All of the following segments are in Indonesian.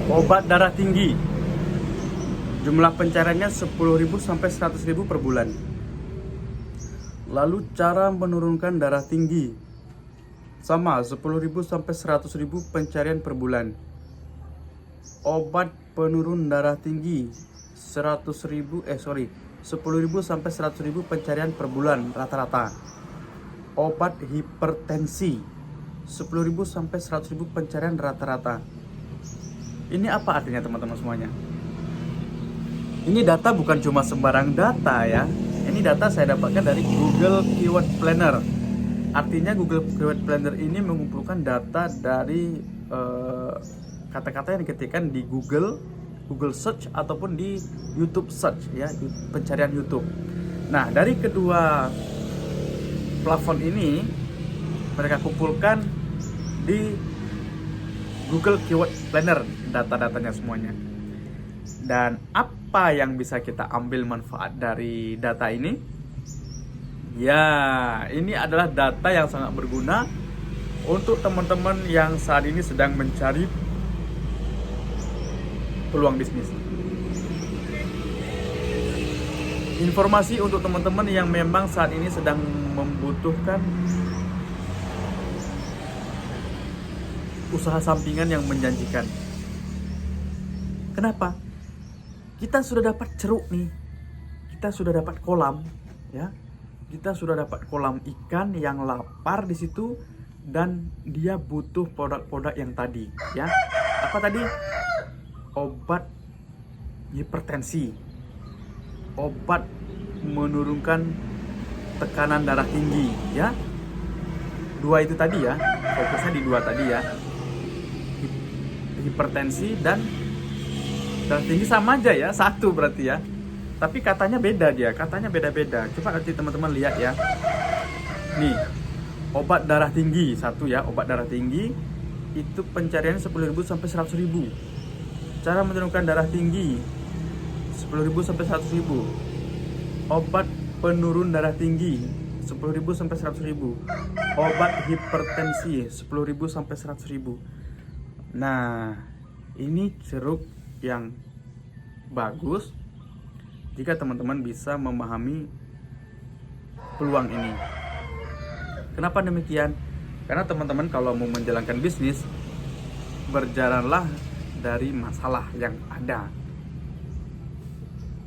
Obat darah tinggi, jumlah pencariannya 10.000 sampai 100.000 per bulan. Lalu cara menurunkan darah tinggi, sama 10.000 sampai 100.000 pencarian per bulan. Obat penurun darah tinggi 10.000 sampai 100.000 pencarian per bulan rata-rata. Obat hipertensi 10.000 sampai 100.000 pencarian rata-rata. Ini apa artinya teman-teman semuanya? Ini data bukan cuma sembarang data ya. Ini data saya dapatkan dari Google Keyword Planner. Artinya Google Keyword Planner ini mengumpulkan data dari kata-kata yang diketikkan di Google Search ataupun di YouTube Search ya, pencarian YouTube. Nah, dari kedua platform ini mereka kumpulkan di Google Keyword Planner data-datanya semuanya. Dan apa yang bisa kita ambil manfaat dari data ini? Ya, ini adalah data yang sangat berguna untuk teman-teman yang saat ini sedang mencari peluang bisnis. Informasi untuk teman-teman yang memang saat ini sedang membutuhkan usaha sampingan yang menjanjikan. Kenapa? Kita sudah dapat ceruk nih. Kita sudah dapat kolam, ya. Kita sudah dapat kolam ikan yang lapar di situ dan dia butuh produk-produk yang tadi, ya. Apa tadi? Obat hipertensi. Obat menurunkan tekanan darah tinggi, ya. Dua itu tadi ya. Fokusnya di dua tadi ya. Hipertensi dan darah tinggi sama aja ya, satu berarti ya. Tapi katanya beda dia, katanya beda-beda. Coba nanti teman-teman lihat ya. Nih, obat darah tinggi satu ya, obat darah tinggi itu pencariannya 10.000 sampai 100.000. Cara menurunkan darah tinggi 10.000 sampai 100.000. Obat penurun darah tinggi 10.000 sampai 100.000. Obat hipertensi 10.000 sampai 100.000. Nah, ini ceruk yang bagus jika teman-teman bisa memahami peluang ini. Kenapa demikian? Karena teman-teman kalau mau menjalankan bisnis, berjalanlah dari masalah yang ada.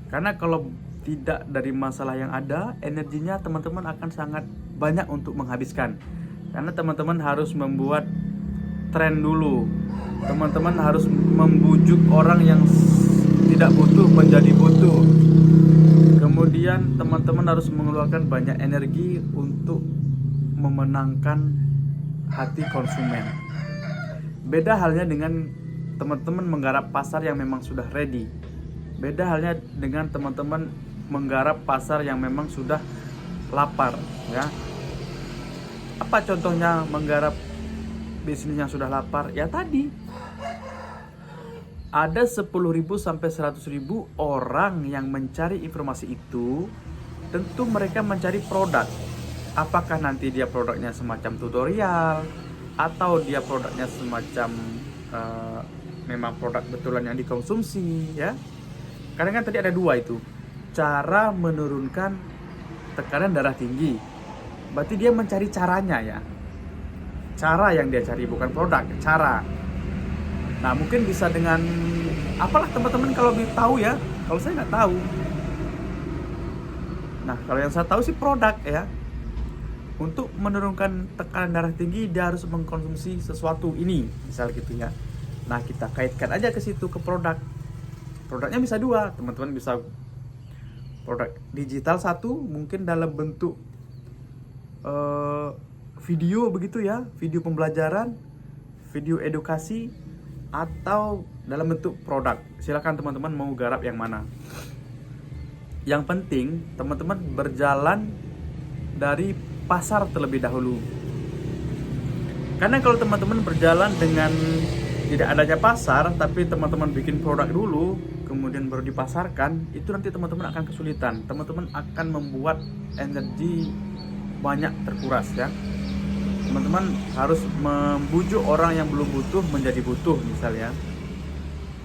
Karena kalau tidak dari masalah yang ada, energinya teman-teman akan sangat banyak untuk menghabiskan. Karena teman-teman harus membuat tren dulu. Teman-teman harus membujuk orang yang tidak butuh menjadi butuh. Kemudian teman-teman harus mengeluarkan banyak energi untuk memenangkan hati konsumen. Beda halnya dengan teman-teman menggarap pasar yang memang sudah ready. Beda halnya dengan teman-teman menggarap pasar yang memang sudah lapar, ya. Apa contohnya menggarap bisnis yang sudah lapar? Ya tadi, ada 10.000 sampai 100.000 orang yang mencari informasi itu. Tentu mereka mencari produk. Apakah nanti dia produknya semacam tutorial atau dia produknya semacam memang produk betulan yang dikonsumsi, ya. Karena kan tadi ada dua itu. Cara menurunkan tekanan darah tinggi. Berarti dia mencari caranya ya. Cara yang dia cari, bukan produk, cara. Nah, mungkin bisa dengan apalah teman-teman kalau tahu ya. Kalau saya nggak tahu. Nah, kalau yang saya tahu sih produk ya. Untuk menurunkan tekanan darah tinggi dia harus mengkonsumsi sesuatu ini, misal gitu ya. Nah, kita kaitkan aja ke situ, ke produk. Produknya bisa dua, teman-teman bisa produk digital satu, mungkin dalam bentuk video begitu ya, video pembelajaran, video edukasi, atau dalam bentuk produk. Silakan teman-teman mau garap yang mana. Yang penting teman-teman berjalan dari pasar terlebih dahulu. Karena kalau teman-teman berjalan dengan tidak adanya pasar, tapi teman-teman bikin produk dulu, kemudian baru dipasarkan, itu nanti teman-teman akan kesulitan. Teman-teman akan membuat energi banyak terkuras ya. Teman-teman harus membujuk orang yang belum butuh menjadi butuh misalnya.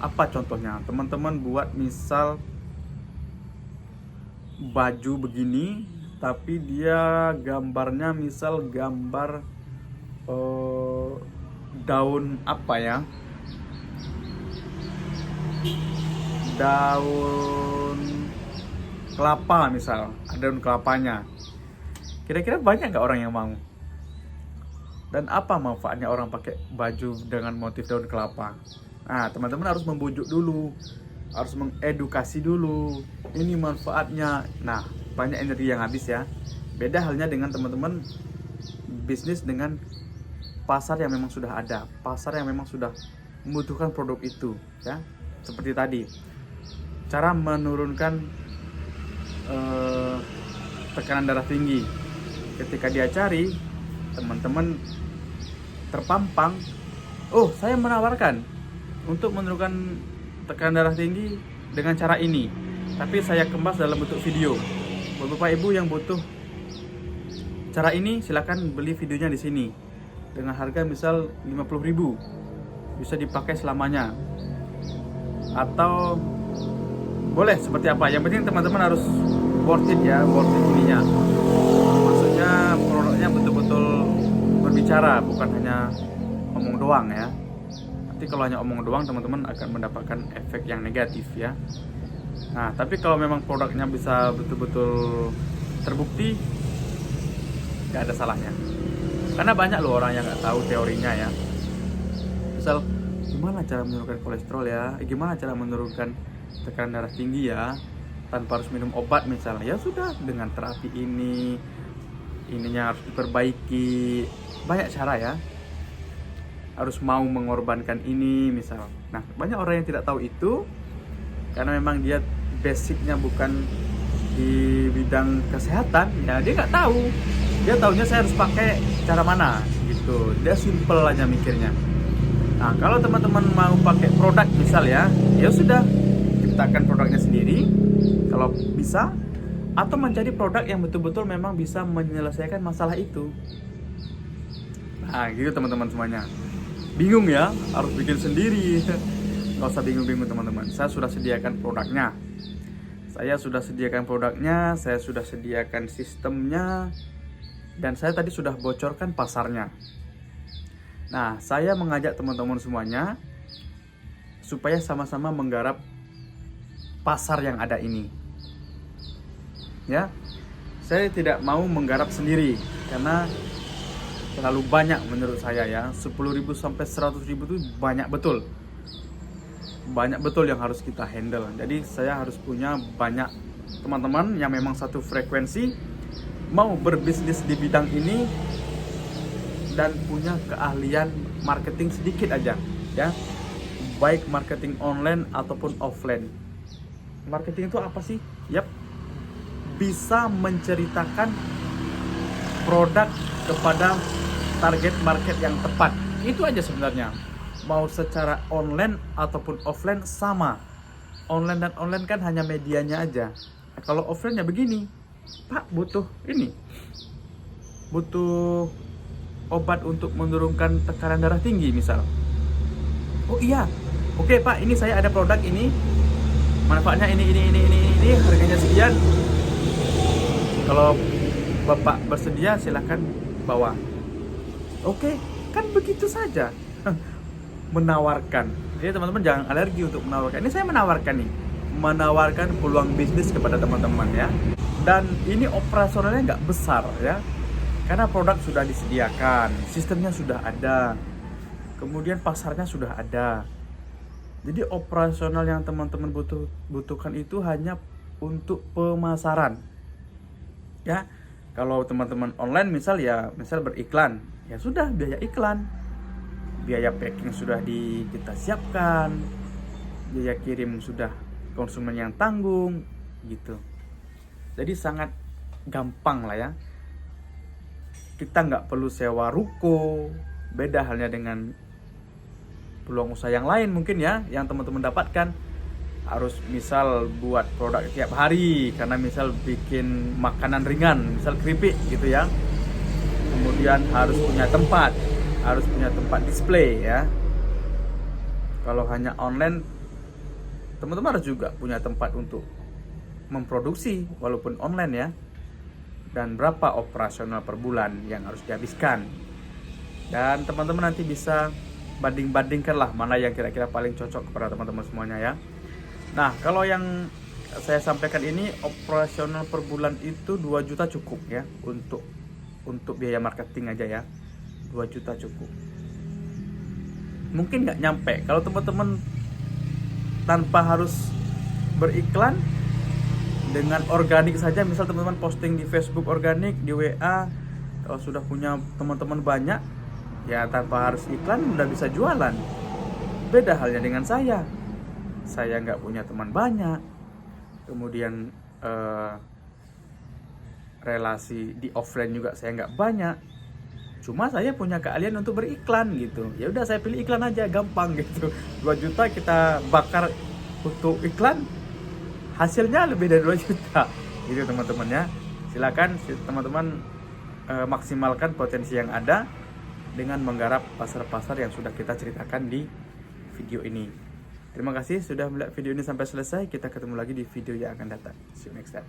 Apa contohnya? Teman-teman buat misal baju begini, tapi dia gambarnya misal gambar daun apa ya? Daun kelapa misal, ada daun kelapanya. Kira-kira banyak nggak orang yang mau? Dan apa manfaatnya orang pakai baju dengan motif daun kelapa? Nah, teman-teman harus membujuk dulu, harus mengedukasi dulu. Ini manfaatnya. Nah, banyak energi yang habis ya. Beda halnya dengan teman-teman bisnis dengan pasar yang memang sudah ada, pasar yang memang sudah membutuhkan produk itu, ya. Seperti tadi, cara menurunkan tekanan darah tinggi. Ketika dia cari, teman-teman terpampang, oh saya menawarkan untuk menurunkan tekanan darah tinggi dengan cara ini, tapi saya kemas dalam bentuk video. Buat Bapak Ibu yang butuh cara ini, silakan beli videonya di sini dengan harga misal 50.000, bisa dipakai selamanya. Atau boleh seperti apa, yang penting teman-teman harus worth it ya, worth it ininya. Maksudnya produknya betul-betul berbicara, bukan hanya omong doang ya. Nanti kalau hanya omong doang, teman-teman akan mendapatkan efek yang negatif ya. Nah, tapi kalau memang produknya bisa betul-betul terbukti, gak ada salahnya. Karena banyak loh orang yang gak tahu teorinya ya. Misal, gimana cara menurunkan kolesterol ya, gimana cara menurunkan tekanan darah tinggi ya, tanpa harus minum obat misalnya. Ya sudah, dengan terapi ininya harus diperbaiki. Banyak cara ya, harus mau mengorbankan ini misal. Nah, banyak orang yang tidak tahu itu karena memang dia basicnya bukan di bidang kesehatan ya, dia nggak tahu. Dia taunya saya harus pakai cara mana gitu, dia simple aja mikirnya. Nah, kalau teman-teman mau pakai produk misal ya, ya sudah, ciptakan produknya sendiri kalau bisa, atau mencari produk yang betul-betul memang bisa menyelesaikan masalah itu. Nah, gitu teman-teman semuanya. Bingung ya, harus bikin sendiri. Nggak usah bingung-bingung teman-teman. Saya sudah sediakan produknya. Saya sudah sediakan sistemnya, dan saya tadi sudah bocorkan pasarnya. Nah, saya mengajak teman-teman semuanya supaya sama-sama menggarap pasar yang ada ini. Ya, saya tidak mau menggarap sendiri karena terlalu banyak menurut saya ya. 10.000 sampai 100.000 itu banyak betul. Banyak betul yang harus kita handle. Jadi saya harus punya banyak teman-teman yang memang satu frekuensi, mau berbisnis di bidang ini dan punya keahlian marketing sedikit aja ya. Baik marketing online ataupun offline. Marketing itu apa sih? Yap, bisa menceritakan produk kepada target market yang tepat. Itu aja sebenarnya. Mau secara online ataupun offline sama. Online dan online kan hanya medianya aja. Nah, kalau offline ya begini, Pak butuh ini, butuh obat untuk menurunkan tekanan darah tinggi misal. Oh iya, oke Pak, ini saya ada produk ini, manfaatnya ini, harganya sekian. Kalau Bapak bersedia silahkan bawa. Oke, kan begitu saja. Menawarkan. Jadi teman-teman jangan alergi untuk menawarkan. Ini saya menawarkan nih, menawarkan peluang bisnis kepada teman-teman ya. Dan ini operasionalnya nggak besar ya, karena produk sudah disediakan, sistemnya sudah ada, kemudian pasarnya sudah ada. Jadi operasional yang teman-teman butuhkan itu hanya untuk pemasaran. Ya, kalau teman-teman online misal beriklan, ya sudah, biaya iklan, biaya packing sudah kita siapkan, biaya kirim sudah konsumen yang tanggung gitu. Jadi sangat gampang lah ya. Kita nggak perlu sewa ruko. Beda halnya dengan peluang usaha yang lain mungkin ya, yang teman-teman dapatkan. Harus misal buat produk tiap hari, karena misal bikin makanan ringan, misal keripik gitu ya. Kemudian harus punya tempat display ya. Kalau hanya online teman-teman harus juga punya tempat untuk memproduksi walaupun online ya, dan berapa operasional per bulan yang harus dihabiskan. Dan teman-teman nanti bisa banding-bandingkan lah mana yang kira-kira paling cocok kepada teman-teman semuanya ya. Nah, kalau yang saya sampaikan ini operasional per bulan itu 2 juta cukup ya, untuk biaya marketing aja ya. 2 juta cukup. Mungkin nggak nyampe kalau teman-teman tanpa harus beriklan, dengan organik saja. Misal teman-teman posting di Facebook organik, di WA, kalau sudah punya teman-teman banyak ya, tanpa harus iklan udah bisa jualan. Beda halnya dengan saya nggak punya teman banyak, kemudian relasi di offline juga saya nggak banyak, cuma saya punya keahlian untuk beriklan gitu. Ya udah, saya pilih iklan aja, gampang gitu. 2 juta kita bakar untuk iklan, hasilnya lebih dari 2 juta gitu teman-teman ya. Silakan teman-teman maksimalkan potensi yang ada dengan menggarap pasar-pasar yang sudah kita ceritakan di video ini. Terima kasih sudah melihat video ini sampai selesai. Kita ketemu lagi di video yang akan datang. See you next time.